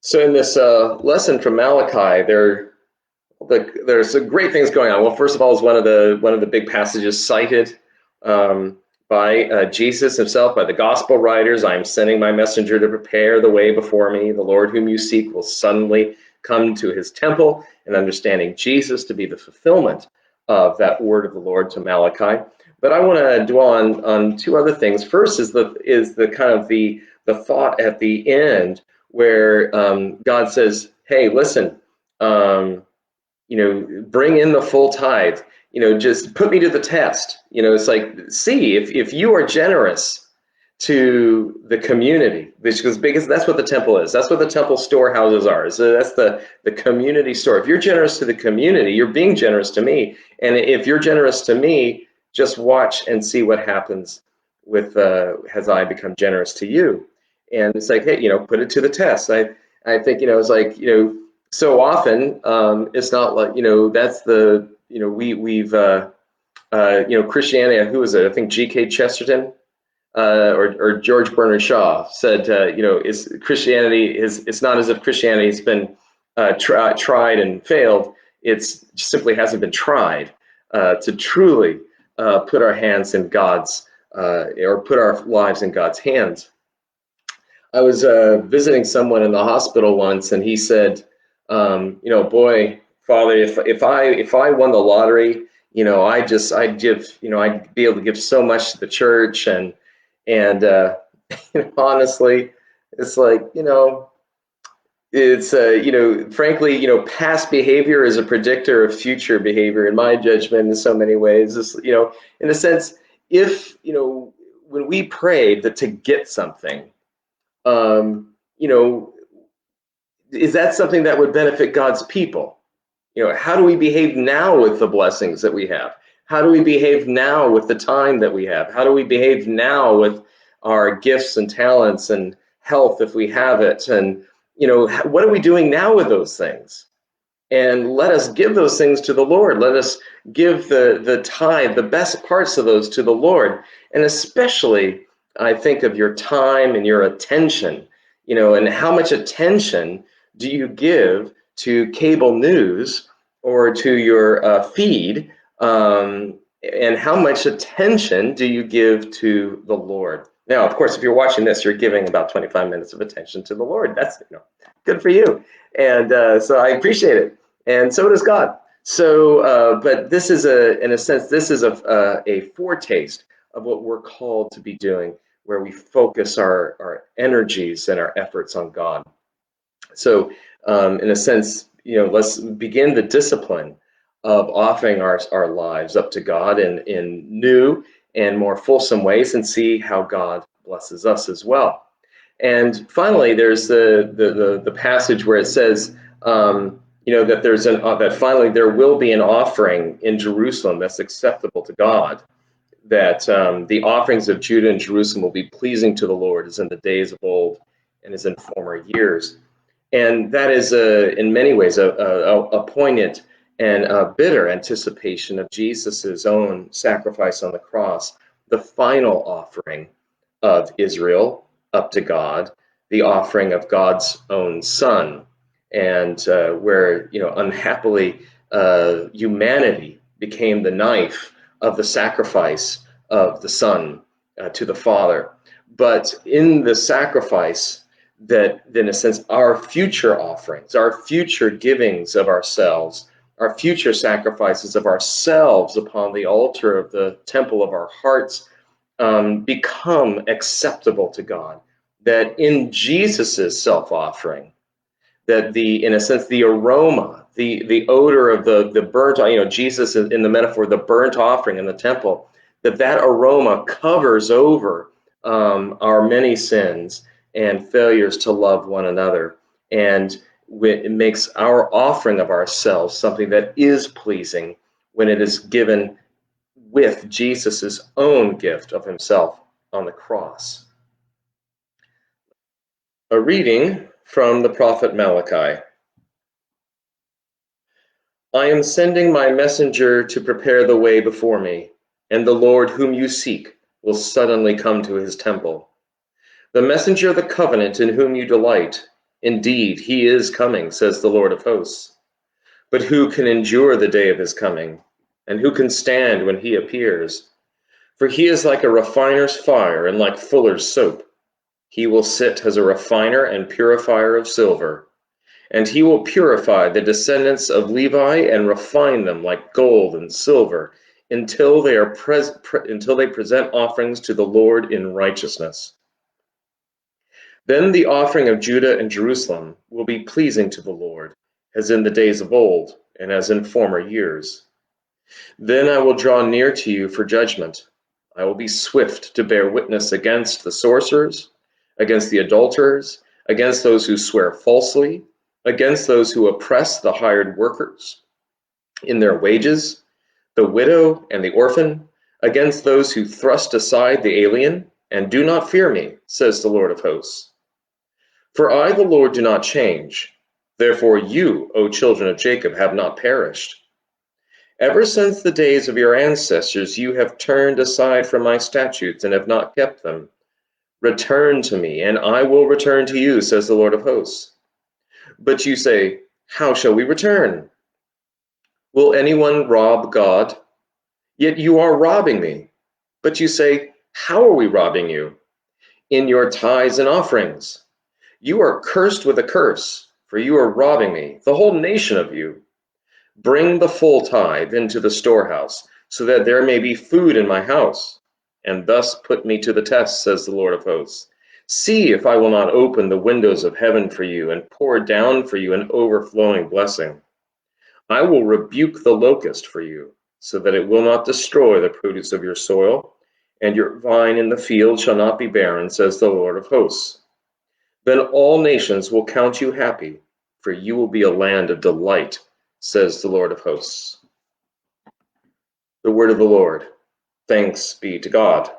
So in this lesson from Malachi, there's some great things going on. Well, first of all, is one of the big passages cited by Jesus himself, by the gospel writers. I am sending my messenger to prepare the way before me. The Lord whom you seek will suddenly come to his temple, and understanding Jesus to be the fulfillment of that word of the Lord to Malachi. But I want to dwell on two other things. First is the kind of the thought at the end where God says, "Hey, listen, bring in the full tithe. Just put me to the test. It's like, see if you are generous to the community, because that's what the temple is. That's what the temple storehouses are. So that's the community store. If you're generous to the community, you're being generous to me. And if you're generous to me, just watch and see what happens with as I become generous to you." And it's like, hey, put it to the test. I think, it's like, so often it's not like, that's the, Christianity, who was it? I think G.K. Chesterton or George Bernard Shaw said, is Christianity it's not as if Christianity has been tried and failed. It's simply hasn't been tried to truly put our hands in God's or put our lives in God's hands. I was visiting someone in the hospital once, and he said, boy, Father, if I won the lottery, I'd give, I'd be able to give so much to the church, and honestly, it's like, it's frankly, past behavior is a predictor of future behavior, in my judgment, in so many ways. In a sense, if when we prayed that to get something, um, you know, is that something that would benefit God's people? How do we behave now with the blessings that we have? How do we behave now with the time that we have? How do we behave now with our gifts and talents and health if we have it? And, what are we doing now with those things? And let us give those things to the Lord. Let us give the tithe, the best parts of those to the Lord. And especially, I think of your time and your attention, and how much attention do you give to cable news or to your feed? And how much attention do you give to the Lord? Now, of course, if you're watching this, you're giving about 25 minutes of attention to the Lord. That's good for you. And so I appreciate it. And so does God. So, but this is in a sense, this is a foretaste of what we're called to be doing, where we focus our energies and our efforts on God. So, in a sense, let's begin the discipline of offering our lives up to God in new and more fulsome ways, and see how God blesses us as well. And finally, there's the passage where it says, that that finally there will be an offering in Jerusalem that's acceptable to God. That the offerings of Judah and Jerusalem will be pleasing to the Lord, as in the days of old and as in former years. And that is, in many ways, a poignant and a bitter anticipation of Jesus's own sacrifice on the cross, the final offering of Israel up to God, the offering of God's own Son, and where unhappily humanity became the knife of the sacrifice of the Son to the Father. But in the sacrifice, that in a sense our future offerings, our future givings of ourselves, our future sacrifices of ourselves upon the altar of the temple of our hearts become acceptable to God. That in Jesus's self-offering, that in a sense, the aroma, the odor of the burnt, Jesus in the metaphor, the burnt offering in the temple, that aroma covers over our many sins and failures to love one another, and it makes our offering of ourselves something that is pleasing when it is given with Jesus's own gift of himself on the cross. A reading from the prophet Malachi. I am sending my messenger to prepare the way before me, and the Lord whom you seek will suddenly come to his temple. The messenger of the covenant in whom you delight, Indeed, he is coming, says the Lord of hosts. But who can endure the day of his coming? And who can stand when he appears? For he is like a refiner's fire and like fuller's soap. He will sit as a refiner and purifier of silver. And he will purify the descendants of Levi and refine them like gold and silver until until they present offerings to the Lord in righteousness. Then the offering of Judah and Jerusalem will be pleasing to the Lord, as in the days of old and as in former years. Then I will draw near to you for judgment. I will be swift to bear witness against the sorcerers, against the adulterers, against those who swear falsely, against those who oppress the hired workers in their wages, the widow and the orphan, against those who thrust aside the alien and do not fear me, says the Lord of hosts. For I, the Lord, do not change. Therefore you, O children of Jacob, have not perished. Ever since the days of your ancestors, you have turned aside from my statutes and have not kept them. Return to me, and I will return to you, says the Lord of hosts. But you say, how shall we return? Will anyone rob God? Yet you are robbing me. But you say, how are we robbing you? In your tithes and offerings. You are cursed with a curse, for you are robbing me, the whole nation of you. Bring the full tithe into the storehouse, so that there may be food in my house, and thus put me to the test, says the Lord of hosts. See if I will not open the windows of heaven for you and pour down for you an overflowing blessing. I will rebuke the locust for you, so that it will not destroy the produce of your soil, and your vine in the field shall not be barren, says the Lord of hosts. Then all nations will count you happy, for you will be a land of delight, says the Lord of hosts. The word of the Lord. Thanks be to God.